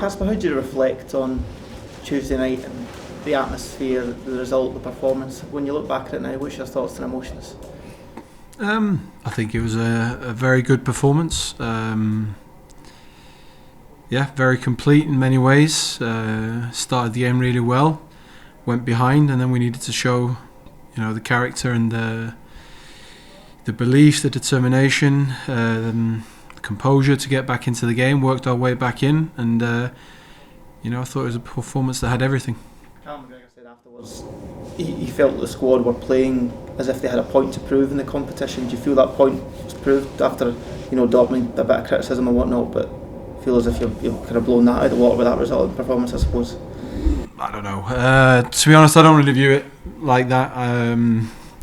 Kasper, how do you reflect on Tuesday night and the atmosphere, the result, the performance? When you look back at it now, what's your thoughts and emotions? I think it was a very good performance. Very complete in many ways. Started the game really well, went behind, and then we needed to show, the character and the belief, the determination, the composure to get back into the game. Worked our way back in, and I thought it was a performance that had everything. Said afterwards he felt the squad were playing as if they had a point to prove in the competition. Do you feel that point was proved after Dortmund, a bit of criticism and whatnot, but feel as if you've kind of blown that out of the water with that result and performance, I suppose? I don't know. To be honest, I don't really view it like that.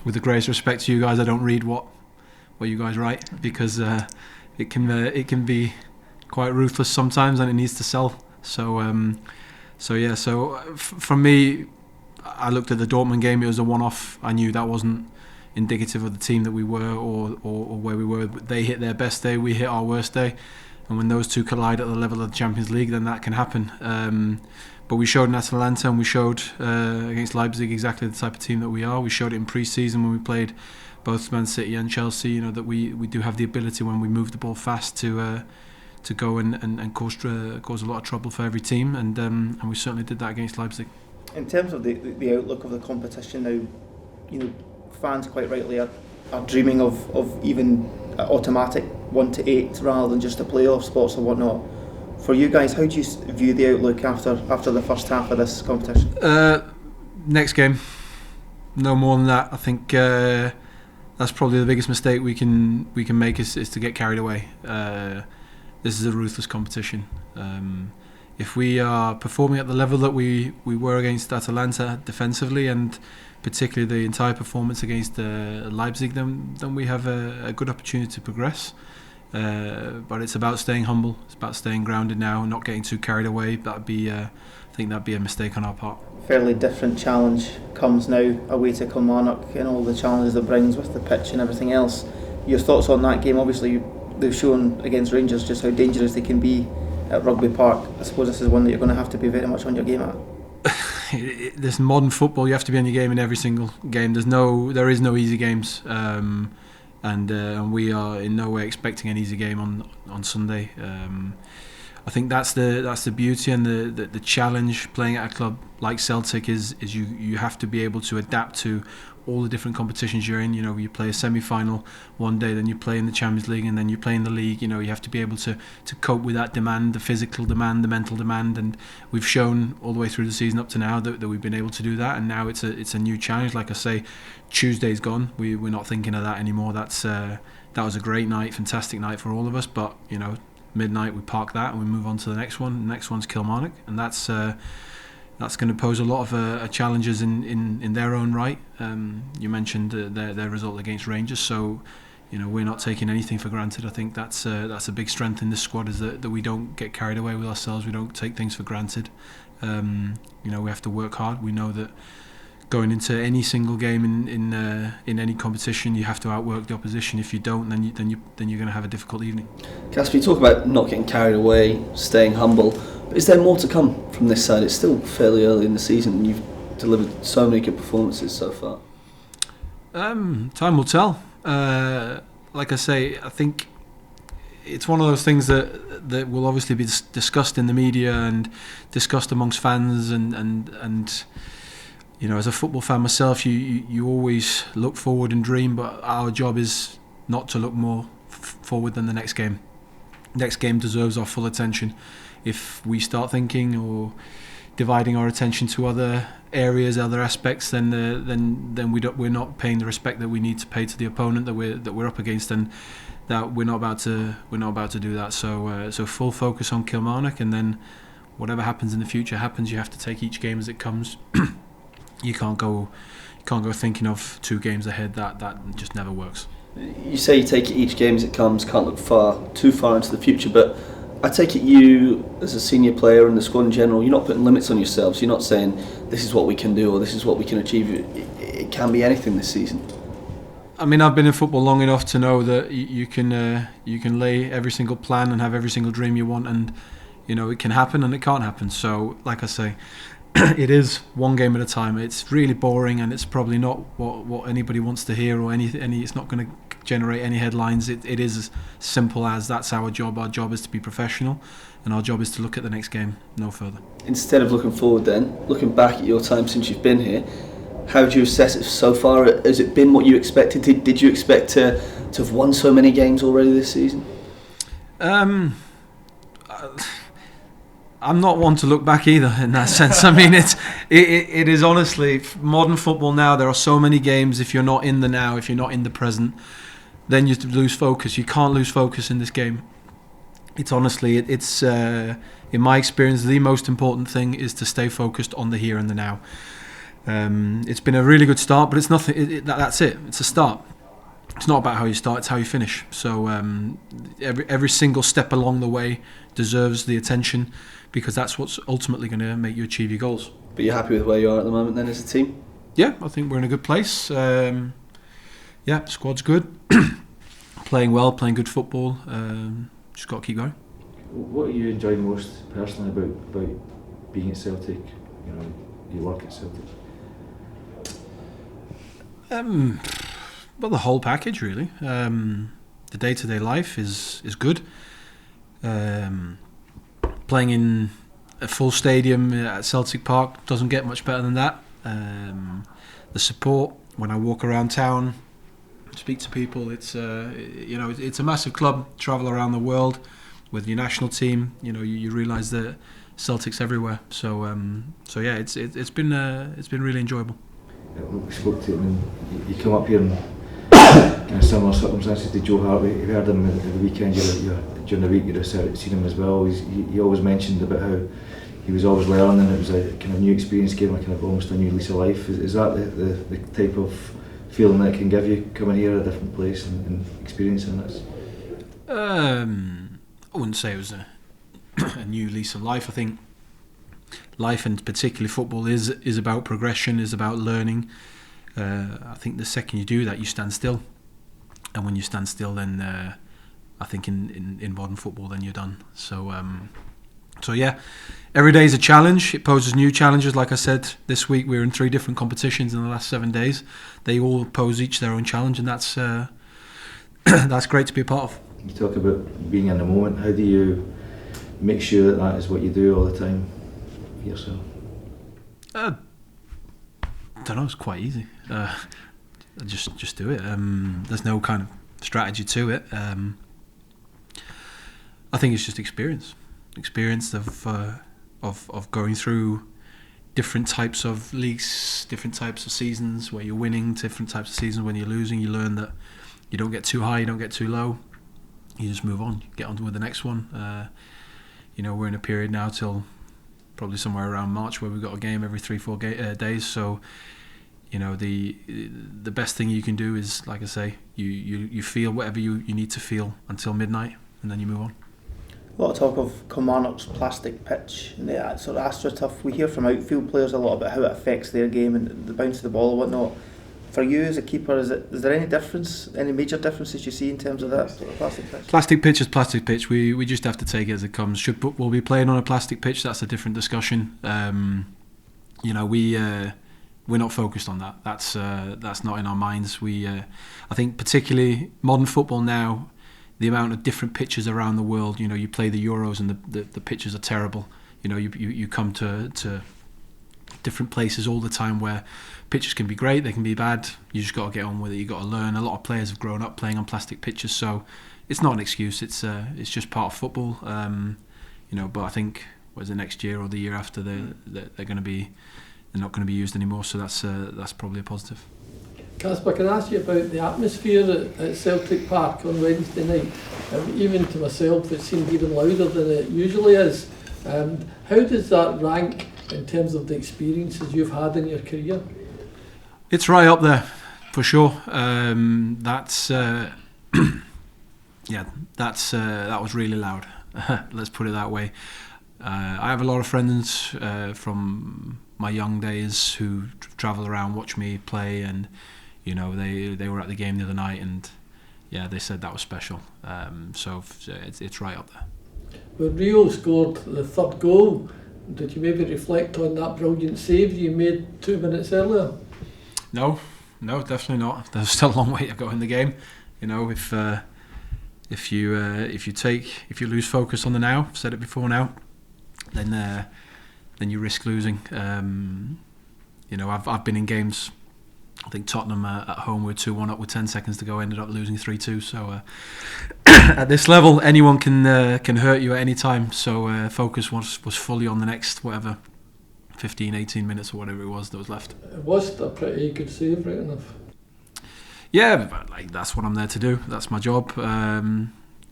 With the greatest respect to you guys, I don't read what you guys write, because it can be quite ruthless sometimes, and it needs to sell. So for me, I looked at the Dortmund game. It was a one-off. I knew that wasn't indicative of the team that we were or where we were. They hit their best day, we hit our worst day, and when those two collide at the level of the Champions League, then that can happen. But we showed in Atalanta, and we showed against Leipzig exactly the type of team that we are. We showed it in pre-season when we played both Man City and Chelsea. That we do have the ability, when we move the ball fast, to go and cause a lot of trouble for every team, and we certainly did that against Leipzig. In terms of the outlook of the competition now, fans quite rightly are dreaming of even automatic 1 to 8 rather than just the playoff spots or whatnot. For you guys, how do you view the outlook after the first half of this competition? Next game, no more than that. I think that's probably the biggest mistake we can make is to get carried away. This is a ruthless competition. If we are performing at the level that we were against Atalanta defensively, and particularly the entire performance against Leipzig, then we have a good opportunity to progress. But it's about staying humble. It's about staying grounded now, not getting too carried away. I think that'd be a mistake on our part. Fairly different challenge comes now away to Kilmarnock, and all the challenges it brings with the pitch and everything else. Your thoughts on that game? Obviously, they've shown against Rangers just how dangerous they can be at Rugby Park. I suppose this is one that you're going to have to be very much on your game at. This modern football, you have to be on your game in every single game. There is no easy games, and we are in no way expecting an easy game on Sunday. I think that's the beauty and the challenge playing at a club like Celtic is you have to be able to adapt to all the different competitions you're in. You play a semi-final one day, then you play in the Champions League, and then you play in the league. You have to be able to cope with that demand, the physical demand, the mental demand, and we've shown all the way through the season up to now that we've been able to do that. And now it's a new challenge. Like I say, Tuesday's gone. We're not thinking of that anymore. That was a great night, fantastic night for all of us. But midnight we park that and we move on to the next one. The next one's Kilmarnock, and that's going to pose a lot of challenges in their own right. You mentioned their result against Rangers, so we're not taking anything for granted. I think that's a big strength in this squad, is that we don't get carried away with ourselves. We don't take things for granted. We have to work hard. We know that going into any single game in any competition, you have to outwork the opposition. If you don't, then you're going to have a difficult evening. Kasper, you talk about not getting carried away, staying humble. But is there more to come from this side? It's still fairly early in the season, and you've delivered so many good performances so far. Time will tell. Like I say, I think it's one of those things that will obviously be discussed in the media and discussed amongst fans, and as a football fan myself, you always look forward and dream, but our job is not to look more forward than the next game. Next game deserves our full attention. If we start thinking or dividing our attention to other areas, other aspects, then we're not paying the respect that we need to pay to the opponent that we're up against, and that we're not about to do that. So full focus on Kilmarnock, and then whatever happens in the future happens. You have to take each game as it comes. You can't go thinking of 2 games ahead. That just never works. You say you take it each game as it comes, can't look too far into the future, but I take it you, as a senior player and the squad in general, you're not putting limits on yourselves. You're not saying this is what we can do or this is what we can achieve. It can be anything this season. I mean, I've been in football long enough to know that you can lay every single plan and have every single dream you want, and it can happen and it can't happen. So, like I say, it is one game at a time. It's really boring, and it's probably not what anybody wants to hear, or any. It's not going to generate any headlines. It is as simple as that's our job. Our job is to be professional, and our job is to look at the next game, no further. Instead of looking forward then, looking back at your time since you've been here, how would you assess it so far? Has it been what you expected? Did you expect to have won so many games already this season? I'm not one to look back either in that sense. I mean, it is honestly modern football now. There are so many games. If you're not in the now, if you're not in the present, then you lose focus. You can't lose focus in this game. It's honestly, it's in my experience, the most important thing is to stay focused on the here and the now. It's been a really good start, but it's nothing. That's it. It's a start. It's not about how you start; it's how you finish. So every single step along the way deserves the attention, because that's what's ultimately going to make you achieve your goals. But you're happy with where you are at the moment then as a team? Yeah, I think we're in a good place. Squad's good. Playing well, playing good football. Just got to keep going. What are you enjoying most personally about being at Celtic? Your work at Celtic. Well, the whole package really. The day-to-day life is good. Playing in a full stadium at Celtic Park doesn't get much better than that. The support when I walk around town, speak to people, it's it's a massive club. Travel around the world with your national team, you realise that Celtic's everywhere. So yeah, it's been really enjoyable. We spoke to him, and you come up here in kind of similar circumstances to Joe Hart. We heard him at the weekend. During the week you'd have seen him as well. He always mentioned about how he was always learning. It was a kind of new experience, gave him a kind of almost a new lease of life. Is that the type of feeling that it can give you coming here, a different place, and experiencing this? I wouldn't say it was a new lease of life. I think life, and particularly football, is about progression, is about learning. I think the second you do that, you stand still, and when you stand still, then I think in modern football, then you're done. So yeah, every day is a challenge. It poses new challenges. Like I said, this week we were in 3 different competitions in the last 7 days. They all pose each their own challenge, and that's that's great to be a part of. You talk about being in the moment. How do you make sure that is what you do all the time for yourself? I don't know. It's quite easy. Just do it. There's no kind of strategy to it. I think it's just experience of going through different types of leagues, different types of seasons where you're winning, different types of seasons when you're losing. You learn that you don't get too high, you don't get too low. You just move on, get on with the next one. We're in a period now till probably somewhere around March where we've got a game every 3-4 days. So, the best thing you can do is, like I say, you feel whatever you need to feel until midnight, and then you move on. A lot of talk of Kilmarnock's plastic pitch and the sort of AstroTurf. We hear from outfield players a lot about how it affects their game and the bounce of the ball and whatnot. For you as a keeper, is there any difference, any major differences you see in terms of that sort of plastic pitch? Plastic pitch is plastic pitch. We just have to take it as it comes. Should we'll be playing on a plastic pitch? That's a different discussion. We're not focused on that. That's not in our minds. I think particularly modern football now, the amount of different pitches around the world. You play the Euros and the pitches are terrible. You come to different places all the time where pitches can be great, they can be bad. You just got to get on with it. You got to learn. A lot of players have grown up playing on plastic pitches, so it's not an excuse. It's just part of football. But I think next year or the year after they're not going to be used anymore. So that's probably a positive. Kasper, can I ask you about the atmosphere at Celtic Park on Wednesday night? Even to myself, it seemed even louder than it usually is. How does that rank in terms of the experiences you've had in your career? It's right up there, for sure. That was really loud. Let's put it that way. I have a lot of friends from my young days who travel around, watch me play, and they were at the game the other night, and yeah, they said that was special. So it's right up there. when Rio scored the third goal, did you maybe reflect on that brilliant save you made 2 minutes earlier? No, definitely not. There's still a long way to go in the game. You know, if you lose focus on the now, I've said it before now, then you risk losing. You know, I've been in games. I think Tottenham at home were 2-1 up with 10 seconds to go, ended up losing 3-2. So at this level, anyone can hurt you at any time. So focus was fully on the next 15, 18 minutes or whatever it was that was left. It was a pretty good save, right enough. Yeah, but like that's what I'm there to do. That's my job. You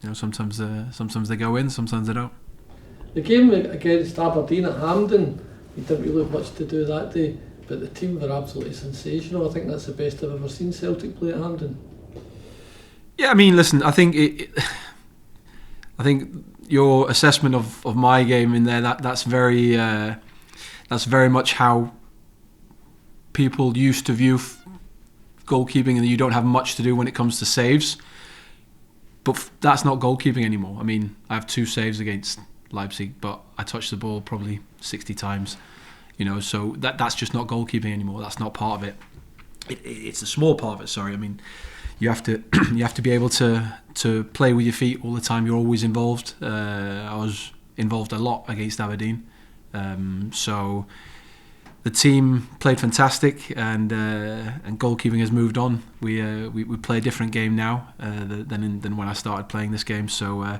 know, sometimes they go in, sometimes they don't. The game against Aberdeen at Hampden, we didn't really have much to do that day, but the team were absolutely sensational. I think that's the best I've ever seen Celtic play at Hampden. Yeah, I mean, listen, I think I think your assessment of my game in there that's very much how people used to view goalkeeping, and you don't have much to do when it comes to saves. But that's not goalkeeping anymore. I mean, I have 2 saves against Leipzig, but I touched the ball probably 60 times. You know, so that's just not goalkeeping anymore. That's not part of it. It's a small part of it. Sorry, I mean, you have to be able to play with your feet all the time. You're always involved. I was involved a lot against Aberdeen, so the team played fantastic, and goalkeeping has moved on. We play a different game now than when I started playing this game. So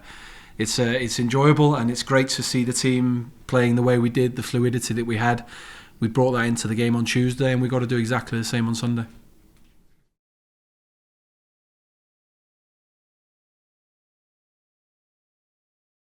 it's enjoyable, and it's great to see the team playing the way we did, the fluidity that we had. We brought that into the game on Tuesday, and we've got to do exactly the same on Sunday.